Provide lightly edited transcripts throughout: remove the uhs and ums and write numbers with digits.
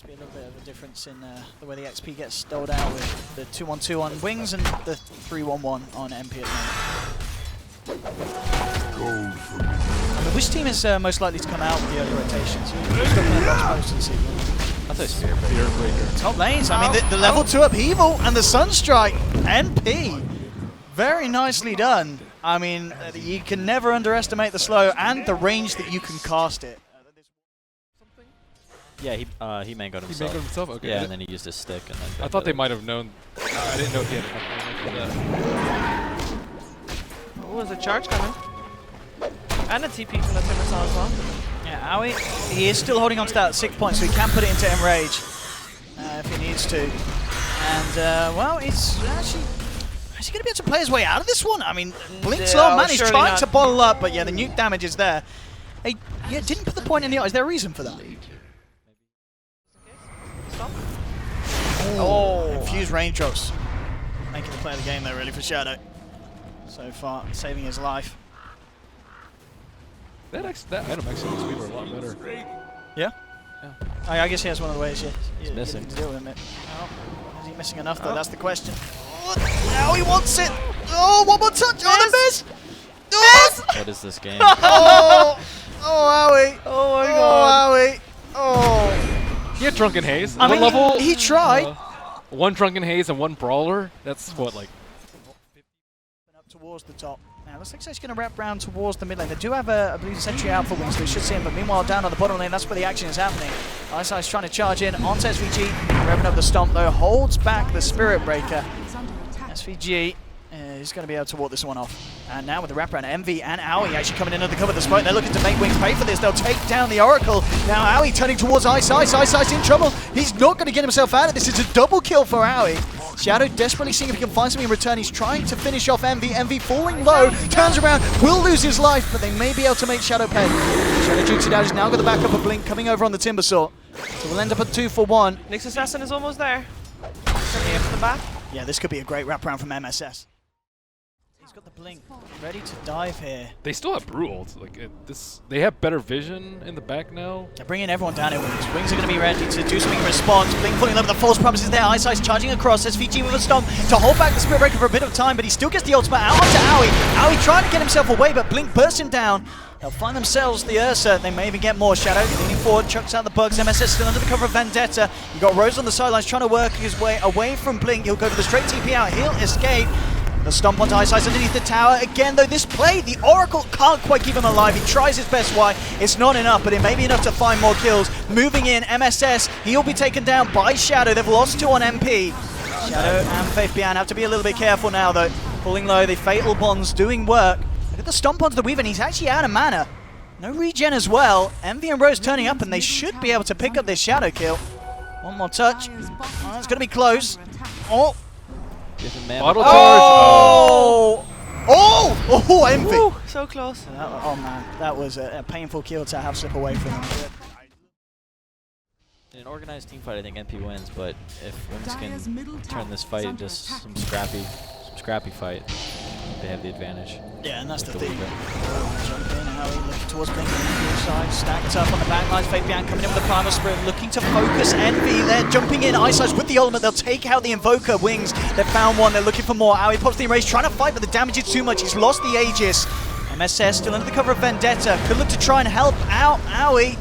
just be a little bit of a difference in the way the XP gets doled out with the 2-1-2 on Wings and the 3-1-1 on MP at the moment. I mean, which team is most likely to come out with the early rotations? You're just looking at box post and see. I'll say Spirit Breaker. Top lanes, I mean, the level 2 upheaval and the Sunstrike NP. Very nicely done. I mean, you can never underestimate the slow and the range that you can cast it. Yeah, he mangoed himself. He mangoed himself? Okay. Yeah, and then he used his stick. And then I thought they might have known. I didn't know he had enough for that. Oh, there's a charge coming. And a TP from the Timbersaw as well. Yeah, Aoi, he is still holding on to that 6 points, so he can put it into Enrage if he needs to. And, well, he's actually... Is he going to be able to play his way out of this one? I mean, Blink's low, man, he's trying to bottle up, but yeah, the nuke damage is there. Hey, yeah, didn't put the point in the eye. Is there a reason for that? Oh, infused raindrops. Making the play of the game there, really, for Shadow. So far, saving his life. That item actually makes Weaver a lot better. Yeah? Yeah. I guess he has one of the ways He's missing. to deal with it. Oh, is he missing enough, though? That's the question. Oh, now he wants it! Oh, one more touch! Oh, the miss! Oh! What is this game? Oh, Aoi! Oh my god. Aoi! Oh! He had Drunken Haze. I What mean, level? he tried. One Drunken Haze and one Brawler. That's what, like... Up towards the top. Now, looks like he's going to wrap round towards the mid lane. They do have a blue sentry out for Wings, so we should see him. But meanwhile, down on the bottom lane, that's where the action is happening. Ice trying to charge in onto SVG. Revving up the stomp, though, holds back the Spirit Breaker. SVG is going to be able to walk this one off. And now with the wraparound, MV and Aoi actually coming in under cover of the smoke. They're looking to make Wings pay for this. They'll take down the Oracle. Now Aoi turning towards Ice. Ice's in trouble. He's not going to get himself out of this. It's a double kill for Aoi. Shadow desperately seeing if he can find something in return. He's trying to finish off MV. MV falling low, turns around, will lose his life, but they may be able to make Shadow pay. Shadow jukes it out. He's now got the backup of Blink coming over on the Timbersaw. So we'll end up at 2 for 1. Nyx Assassin is almost there. Coming in from the back. Yeah, this could be a great wraparound from MSS. He's got the Blink ready to dive here. They still have Brew ult. Like, they have better vision in the back now. They're bringing everyone down here. Wings are going to be ready to do something in response. Blink falling over, the false promises there. Ice charging across. SVG with a stomp to hold back the Spirit Breaker for a bit of time, but he still gets the ultimate out onto Aoi. Aoi trying to get himself away, but Blink bursts him down. They'll find themselves the Ursa. They may even get more. Shadow leaning forward, chucks out the bugs. MSS still under the cover of Vendetta. You got Rose on the sidelines trying to work his way away from Blink. He'll go for the straight TP out. He'll escape. The stomp onto Ice underneath the tower. Again, though, this play, the Oracle can't quite keep him alive. He tries his best. Why? It's not enough, but it may be enough to find more kills. Moving in, MSS. He'll be taken down by Shadow. They've lost 2 on MP. Shadow and Faith Bian have to be a little bit careful now, though. Pulling low, the Fatal Bonds doing work. Look at the stomp onto the Weaver, and he's actually out of mana. No regen as well. Envy and Rose turning up, and they should be able to pick up this Shadow kill. One more touch. Oh, it's going to be close. Oh! Bottle charge! Oh! Oh! Oh, Envy! Woo, so close. Oh man, that was a painful kill to have slip away from him. In an organized team fight, I think NP wins, but if Wings can turn this fight into some scrappy fight, they have the advantage. Yeah, and that's the thing. Jump in, Howie looking towards Blink on the side, stacked up on the back lines. Faith Bian coming in with the Primal Spirit, looking to focus Envy. They're jumping in, Ice with the ultimate. They'll take out the Invoker. Wings, they've found one. They're looking for more. Howie pops the Enrage, trying to fight, but the damage is too much. He's lost the Aegis. MSS still under the cover of Vendetta. Could look to try and help out Howie.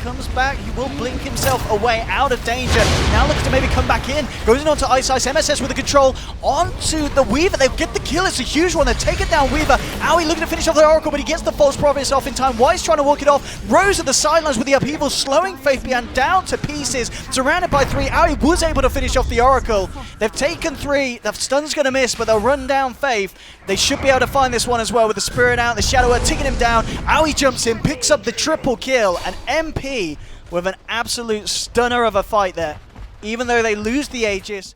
Comes back, he will blink himself away out of danger. Now looks to maybe come back in. Goes in onto Ice. MSS with the control onto the Weaver. They get the kill. It's a huge one. They take it down Weaver. Aoi looking to finish off the Oracle, but he gets the false promise off in time. Wise trying to walk it off. Rose at the sidelines with the upheaval, slowing Faith Bian down to pieces. Surrounded by 3. Aoi was able to finish off the Oracle. They've taken 3. The stun's going to miss, but they'll run down Faith. They should be able to find this one as well with the Spirit out. The Shadow are taking him down. Aoi jumps in, picks up the triple kill, and MP with an absolute stunner of a fight there. Even though they lose the Aegis.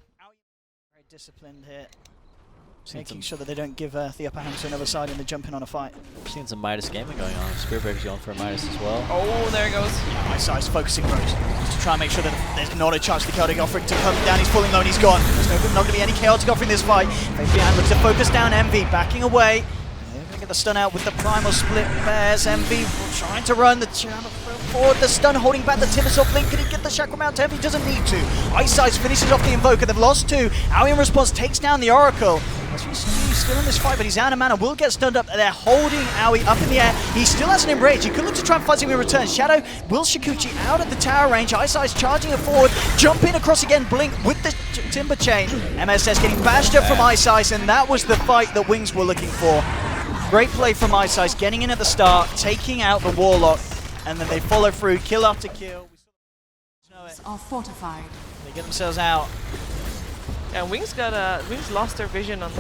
Very disciplined here. Making sure that they don't give the upper hand to another side in the jumping on a fight. We're seeing some Midas gaming going on. Spirit Breaker's going for a Midas as well. Oh, there it goes. Yeah, my side's focusing Rose. Just to try and make sure that there's not a chance for the chaotic offering to come down. He's falling low and he's gone. There's not going to be any chaotic offering in this fight. Faith Bian looks to focus down Envy, backing away. They're going to get the stun out with the primal split. Bears, Envy trying to run the channel forward. The stun holding back the Timbersaw blink. Can he get the shackle mount? Envy doesn't need to. Ice Ice finishes off the Invoker. They've lost 2. Aoi in response takes down the Oracle. He's still in this fight, but he's out of mana. Will get stunned up. They're holding Aoi up in the air. He still has an Enrage. He could look to try and fight him in return. Shadow will Shikuchi out at the tower range. Ice Ice charging it forward. Jump in across again. Blink with the Timber Chain. MSS getting bashed up from Ice Ice, and that was the fight that Wings were looking for. Great play from Ice Ice, getting in at the start, taking out the Warlock, and then they follow through, kill after kill. Are fortified. They get themselves out. Yeah, Wings lost their vision on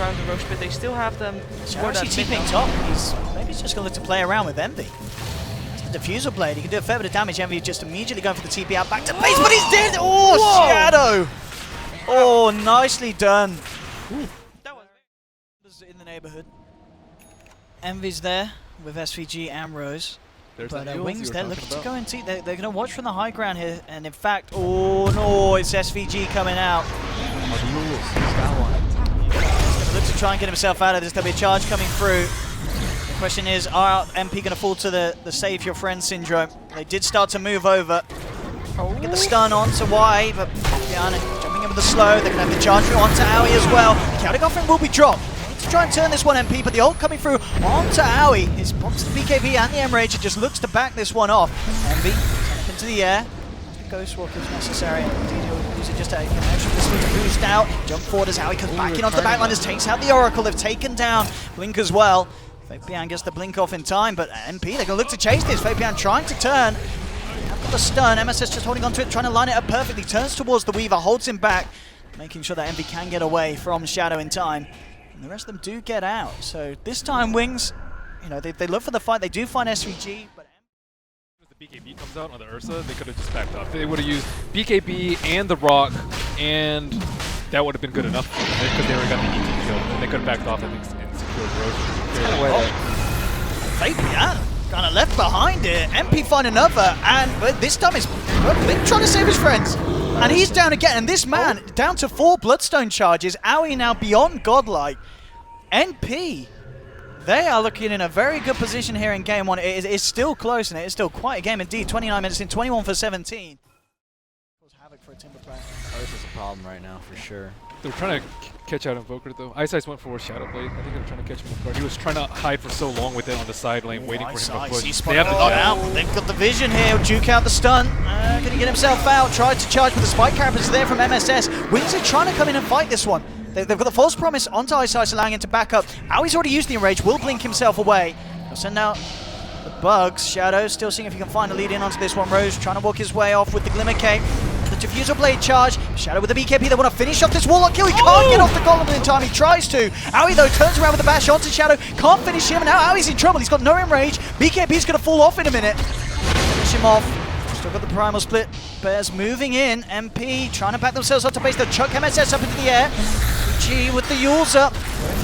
around the Roche, but they still have them. Shadow's actually TPing top. Maybe he's just going to look to play around with Envy. It's the Diffusal Blade. He can do a fair bit of damage. Envy just immediately going for the TP out back to base, but he's dead! Oh, whoa. Shadow! Oh, nicely done. That was in the neighborhood. Envy's there with SVG and Rose. But Wings, they're looking to go and see. They're going to watch from the high ground here. And in fact, oh no, it's SVG coming out. He's going to look to try and get himself out of this. There'll be a charge coming through. The question is, are MP going to fall to the save your friend syndrome? They did start to move over. Get the stun onto Y, but Diana jumping in with the slow. They're going to have the charge through onto Aoi as well. Chaotic Offering will be dropped. To try and turn this one MP, but the ult coming through onto Aoi. It pops the BKB and the Enrage. It just looks to back this one off. Envy up into the air. Ghost Walk is necessary. Indeed, he'll use it just to connection to boost out. Jump forward as Aoi comes back in onto the backliners, takes out the Oracle. They've taken down Blink as well. Fabian gets the Blink off in time, but MP, they're going to look to chase this. Fabian trying to turn. Got the stun. MSS just holding onto it, trying to line it up perfectly. Turns towards the Weaver, holds him back, making sure that Envy can get away from Shadow in time. And the rest of them do get out. So this time Wings, you know, they look for the fight. They do find SVG, but the BKB comes out on the Ursa, they could have just backed up. They would have used BKB and the Rock, and that would have been good enough because they were going to ET kill. And they could have backed off and secured Roshan. Fabian kind of left behind it. MP find another, and this time it's Blink trying to save his friends. And he's down again, and this man down to 4 Bloodstone charges. Aoi now beyond godlike. NP, they are looking in a very good position here in game 1. It's still close, and it is still quite a game indeed. 29 minutes in, 21 for 17. Havoc for a Timber player. This is a problem right now, for sure. They're trying to catch out Invoker though. Ice Ice went for a Shadow Blade. I think they were trying to catch him off guard. He was trying to hide for so long with it on the side lane, waiting for him to push. They have the out. They've got the vision here. Juke out the stun. Can he get himself out? Tried to charge, but the spike carapace there from MSS. Wings are trying to come in and fight this one. They've got the false promise onto Ice Ice, allowing him to back up. Aoi's already used the Enrage. Will blink himself away. They'll send out the bugs. Shadow still seeing if he can find a lead in onto this one. Rose trying to walk his way off with the Glimmer Cape. The Diffusal Blade charge. Shadow with the BKB. They want to finish off this Warlock kill. He can't get off the Golem in time. He tries to. Aoi though turns around with the bash onto Shadow. Can't finish him. And now Aoi's in trouble. He's got no Enrage. BKB's going to fall off in a minute. Finish him off. Still got the primal split. Bears moving in. MP trying to back themselves up to base. They'll chuck MSS up into the air. G with the Yules up.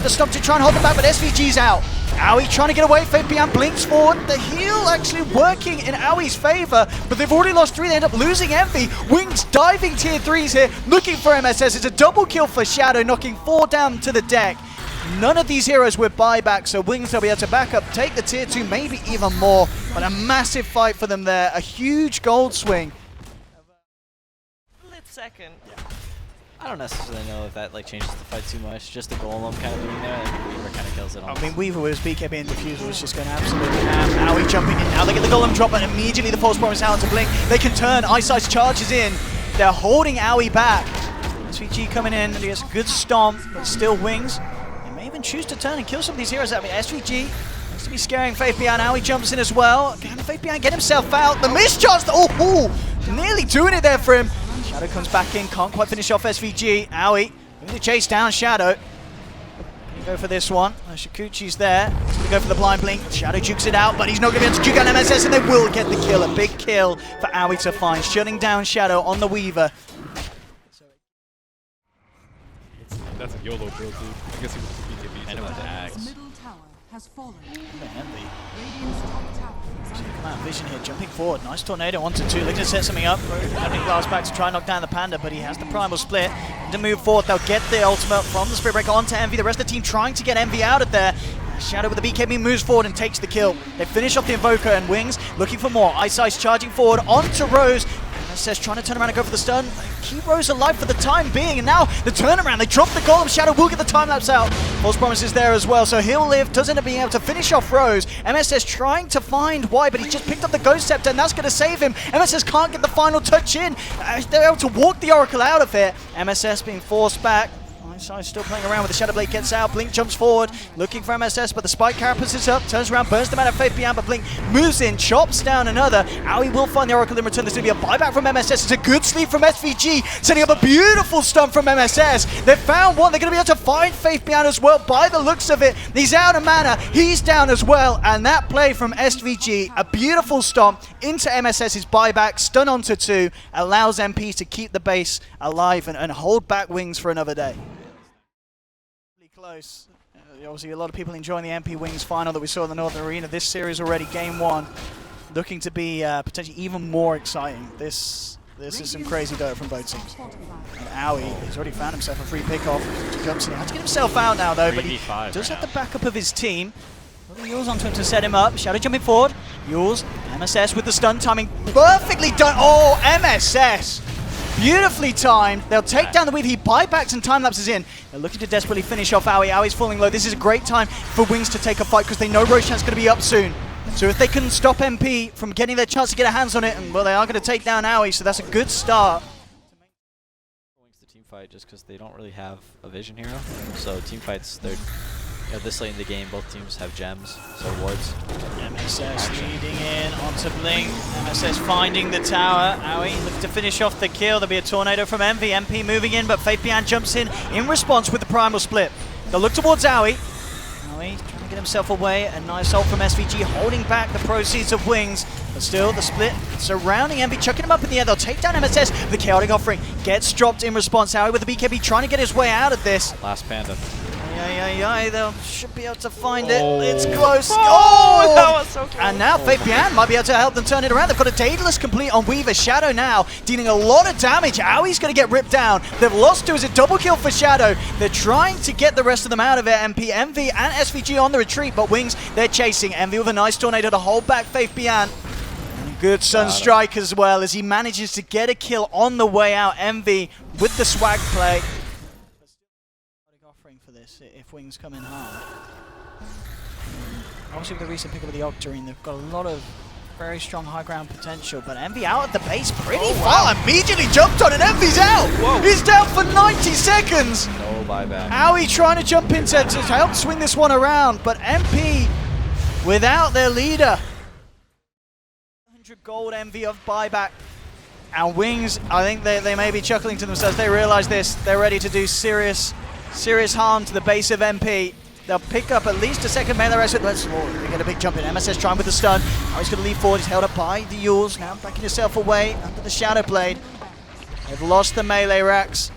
The stomp to try and hold them back, but SVG's out. Aoi trying to get away. Fabian blinks forward. The heal actually working in Aoi's favor, but they've already lost 3. They end up losing Envy. Wings diving tier 3s here, looking for MSS. It's a double kill for Shadow, knocking 4 down to the deck. None of these heroes with buyback, so Wings will be able to back up, take the tier 2, maybe even more. But a massive fight for them there. A huge gold swing. split second. I don't necessarily know if that changes the fight too much. Just the Golem kind of being there, and Weaver kind of kills it. I mean, Weaver with his BKB and Diffusal was just going absolutely ham. Aoi jumping in now. They get the Golem drop, and immediately the false promise out to Blink. They can turn. Ice Ice charges in. They're holding Aoi back. SVG coming in, and he gets a good stomp, but still Wings. They may even choose to turn and kill some of these heroes. I mean, SVG needs to be scaring Fabian. Aoi jumps in as well. Can Fabian get himself out? The mischance! Oh, nearly doing it there for him. Shadow comes back in, can't quite finish off SVG. Aoi going to chase down Shadow. Can he go for this one? Shikuchi's there. He's going to go for the blind blink. Shadow jukes it out, but he's not going to be able to juke out MSS, and they will get the kill. A big kill for Aoi to find, shutting down Shadow on the Weaver. That's a YOLO build, dude. I guess he was BKB. And it was the axe. Middle tower has fallen. Handy. Radiant's top tower is under Come out, vision here, jumping forward. Nice tornado, 1-2. Looking to set something up. Having glass back to try and knock down the Panda, but he has the primal split. To move forward, they'll get the ultimate from the Spirit Breaker onto Envy. The rest of the team trying to get Envy out of there. Shadow with the BKB moves forward and takes the kill. They finish off the Invoker, and Wings looking for more. Ice charging forward onto Rose. MSS trying to turn around and go for the stun. Keep Rose alive for the time being, and now the turnaround. They drop the golem. Shadow will get the time lapse out. False Promises there as well, so he'll live. Does end up being able to finish off Rose. MSS trying to find why, but he just picked up the Ghost Scepter, and that's going to save him. MSS can't get the final touch in. They're able to walk the Oracle out of it. MSS being forced back. Ice still playing around with the Shadow Blade, gets out. Blink jumps forward, looking for MSS, but the Spike Carapace is up, turns around, burns them out of Faith Beyond, but Blink moves in, chops down another. Aoi will find the Oracle in return. There's going to be a buyback from MSS. It's a good sleep from SVG, setting up a beautiful stun from MSS. They've found one. They're going to be able to find Faith Beyond as well by the looks of it. He's out of mana. He's down as well, and that play from SVG, a beautiful stomp into MSS's buyback, stun onto 2, allows MP to keep the base alive and hold back Wings for another day. Close. Obviously, a lot of people enjoying the MP Wings final that we saw in the Northern Arena. This series already, game 1, looking to be potentially even more exciting. This is some crazy dirt from both teams. And Aoi, he's already found himself a free pick-off. He jumps in. He has to get himself out now, though, but he does have the backup of his team. Yules onto him to set him up. Shadow jumping forward. Yules, MSS with the stun timing. Perfectly done. Oh, MSS! Beautifully timed. They'll take down the weave. He buybacks and time lapses in. They're looking to desperately finish off Aoi. Aoi's falling low. This is a great time for Wings to take a fight because they know Roshan's going to be up soon. So if they can stop MP from getting their chance to get a hands on it, and well, they are going to take down Aoi, so that's a good start. Wings the team fight just because they don't really have a vision hero. So team fights, they're this late in the game, both teams have gems, so wards. MSS leading in onto Blink. MSS finding the tower. Aoi looking to finish off the kill. There'll be a tornado from Envy. MP moving in, but Faith Beyond jumps in response with the primal split. They'll look towards Aoi. Aoi trying to get himself away. A nice ult from SVG holding back the proceeds of Wings. But still, the split surrounding Envy, chucking him up in the air. They'll take down MSS. The Chaotic Offering gets dropped in response. Aoi with the BKB trying to get his way out of this. Last Panda. They should be able to find it. It's close. Oh, that was so close. And now Faith Beyond might be able to help them turn it around. They've got a Daedalus complete on Weaver. Shadow now dealing a lot of damage. Aoi's going to get ripped down. They've lost 2 as a double kill for Shadow. They're trying to get the rest of them out of it. MP, Envy, and SVG on the retreat, but Wings, they're chasing. Envy with a nice tornado to hold back Faith Beyond. And good Sunstrike as well as he manages to get a kill on the way out. Envy with the swag play. For this if Wings come in hard. Obviously with the recent pick up of the Octarine, they've got a lot of very strong high ground potential, but Envy out at the base pretty far. Immediately jumped on and Envy's out! Whoa. He's down for 90 seconds! No buyback. Aoi trying to jump in to help swing this one around, but MP without their leader. 100 gold Envy of buyback. And Wings, I think they may be chuckling to themselves. They realize this. They're ready to do serious harm to the base of MP. They'll pick up at least a second melee rest. They get a big jump in. MSS trying with the stun. Now he's going to leap forward. He's held up by the Yules. Now backing himself away under the Shadow Blade. They've lost the melee racks.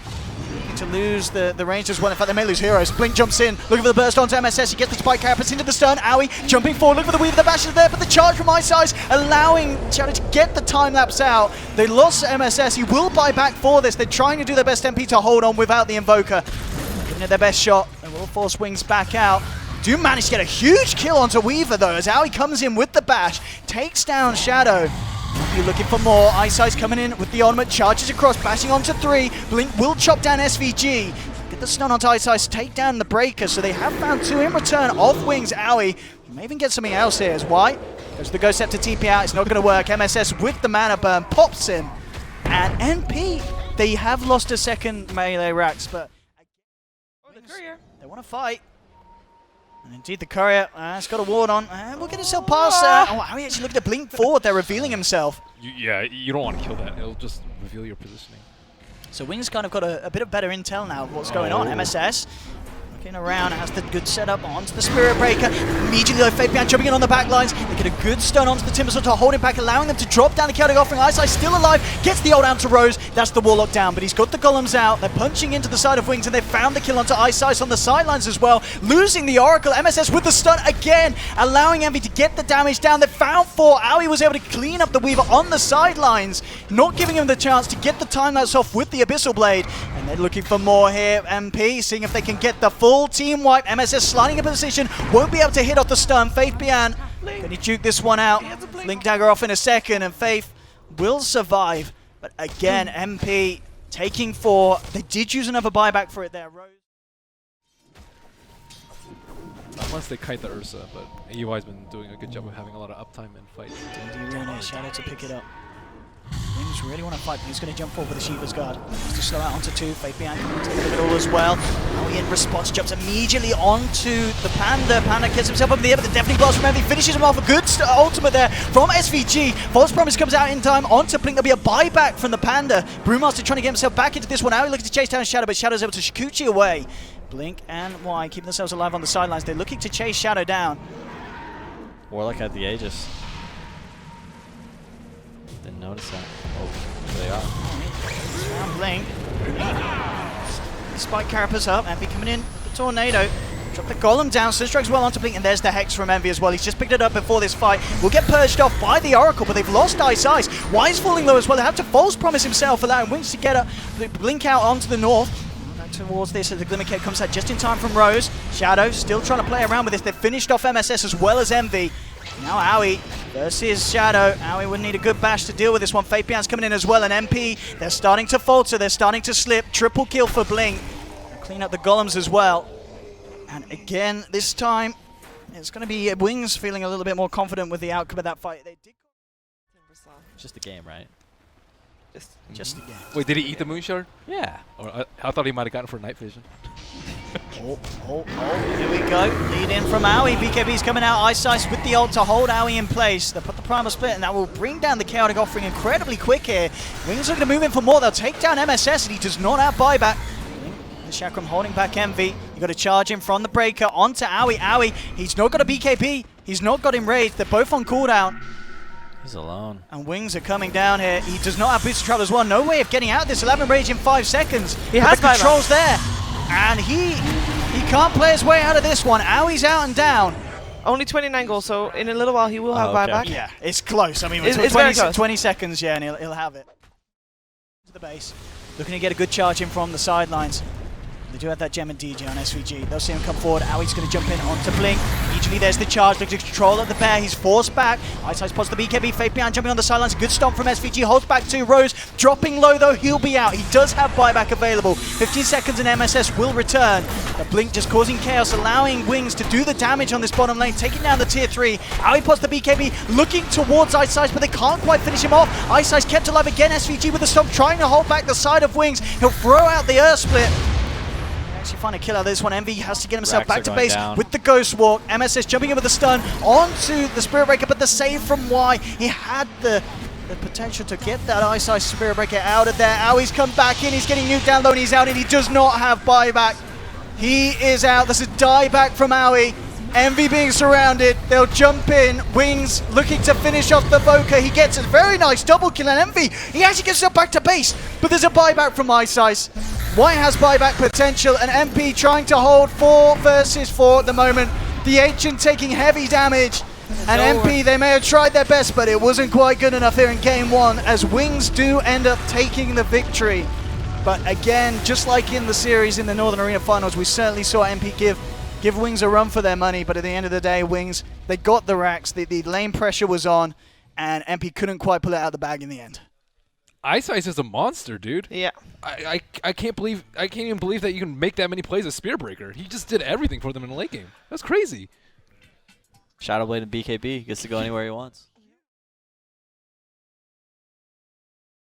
Looking to lose the range as well. In fact, they may lose heroes. Blink jumps in, looking for the burst onto MSS. He gets the Spike Carapace into the stun. Aoi jumping forward, looking for the weave. The bash is there, but the charge from Ice allowing Shadow to get the time lapse out. They lost MSS. He will buy back for this. They're trying to do their best MP to hold on without the Invoker. Giving it their best shot. They will force Wings back out. Do manage to get a huge kill onto Weaver though, as Aoi comes in with the bash, takes down Shadow. You're looking for more. Ice coming in with the ultimate, charges across, bashing onto 3. Blink will chop down SVG. Get the stun onto Ice, take down the Breaker, so they have found 2 in return of Wings. Aoi may even get something else here, as White goes to the Ghost Scepter TP out. It's not going to work. MSS with the mana burn pops him. And NP, they have lost a second melee racks, but The courier. they want to fight. And indeed the courier has got a ward on. And we'll get himself past that. Oh, Aoi actually looking to blink forward. They're revealing himself. You don't want to kill that. It'll just reveal your positioning. So Wings kind of got a bit of better intel now of what's going on. MSS looking around, has the good setup onto the Spirit Breaker. Immediately though, Faith Beyond jumping in on the back lines. They get a good stun onto the Timbersaw to hold him back, allowing them to drop down the Chaotic Offering. Ice still alive, gets the ult down to Rose. That's the Warlock down, but he's got the golems out. They're punching into the side of Wings, and they found the kill onto Ice on the sidelines as well. Losing the Oracle. MSS with the stun again, allowing Envy to get the damage down. They found 4. Aoi was able to clean up the Weaver on the sidelines. not giving him the chance to get the time-lapse off with the Abyssal Blade. And they're looking for more here. MP seeing if they can get the full team wipe. MSS sliding in position, won't be able to hit off the stun. Faith Bian, can he juke this one out? Blink dagger off in a second, and Faith will survive. But again, MP taking 4. They did use another buyback for it there. Rose. Not once they kite the Ursa, but AUI's been doing a good job of having a lot of uptime and fights. DD really Shadow to pick it up. Wings really want to fight, but he's going to jump forward with the Shiva's Guard. Just to slow out onto 2. Faith behind coming to the middle as well. Now he in response jumps immediately onto the Panda. Panda gets himself up in the air, but the Deafening Blast from Envy finishes him off. A good ultimate there from SVG. False Promise comes out in time onto Blink. There'll be a buyback from the Panda. Brewmaster trying to get himself back into this one. Now he looking to chase down Shadow, but Shadow's able to Shikuchi away. Blink and Y keeping themselves alive on the sidelines. They're looking to chase Shadow down. Warlock had the Aegis. Didn't notice that. Oh, there they are. Down Blink. Spike Carapace up. Envy coming in with the Tornado. Drop the Golem down. Sunstrike's well onto Blink, and there's the Hex from Envy as well. He's just picked it up before this fight. Will get purged off by the Oracle, but they've lost Ice. Y's falling low as well. They have to False Promise himself, allowing Wings to get up, Blink out onto the north. Towards this as the Glimmer Cape comes out just in time from Rose. Shadow still trying to play around with this. They've finished off MSS as well as Envy. Now Aoi versus Shadow. Aoi would need a good bash to deal with this one. Faith Bian's coming in as well, and MP, they're starting to falter, they're starting to slip. Triple kill for Blink. They'll clean up the Golems as well. And again, this time, it's going to be Wings feeling a little bit more confident with the outcome of that fight. They did. It's just a game, right? Just again. Wait, did he eat the Moonshard? Yeah. Or I thought he might have gotten it for night vision. Oh, here we go. Lead in from Aoi. BKB's coming out. Ice with the ult to hold Aoi in place. They'll put the Primal Split, and that will bring down the Chaotic Offering incredibly quick here. Wings are going to move in for more. They'll take down MSS, and he does not have buyback. The Chakram holding back Envy. You got to charge him from the Breaker onto Aoi. Aoi, he's not got a BKB. He's not got him raised. They're both on cooldown. He's alone. And Wings are coming down here. He does not have Booster Travel as well. No way of getting out of this. 11 rage in 5 seconds. He has the controls there. And he can't play his way out of this one. Aoi's out and down. Only 29 goals, so in a little while he will have buyback. Yeah, it's close. I mean, it's 20 seconds, yeah, and he'll have it. To the base. Looking to get a good charge in from the sidelines. They do have that gem and DJ on SVG. They'll see him come forward. Aoi's going to jump in onto Blink. Immediately there's the charge. Looking to control at the bear. He's forced back. Ice pods the BKB. Faith behind jumping on the sidelines. Good stomp from SVG. Holds back to Rose. Dropping low though. He'll be out. He does have buyback available. 15 seconds and MSS will return. The Blink just causing chaos, allowing Wings to do the damage on this bottom lane. Taking down the tier 3. Aoi pods the BKB. Looking towards Ice, but they can't quite finish him off. Ice kept alive again. SVG with the stomp. Trying to hold back the side of Wings. He'll throw out the Earth Split. Actually find a kill out of this one. Envy has to get himself back to base with the Ghost Walk. MSS jumping in with the stun onto the Spirit Breaker, but the save from Y. He had the potential to get that Ice Spirit Breaker out of there. Aoi's come back in. He's getting nuked down low and he's out, and he does not have buyback. He is out. This is dieback from Aoi. Envy being surrounded. They'll jump in. Wings looking to finish off the Voker. He gets a very nice double kill, and Envy, he actually gets himself back to base, but there's a buyback from Ice. White has buyback potential, and MP trying to hold 4 versus 4 at the moment. The Ancient taking heavy damage, and MP, they may have tried their best, but it wasn't quite good enough here in game 1, as Wings do end up taking the victory. But again, just like in the series in the Northern Arena Finals, we certainly saw MP give Wings a run for their money, but at the end of the day, Wings, they got the racks, the lane pressure was on, and MP couldn't quite pull it out of the bag in the end. Ice is a monster, dude. Yeah. I can't even believe that you can make that many plays as Spear Breaker. He just did everything for them in the late game. That's crazy. Shadowblade and BKB gets to go anywhere he wants.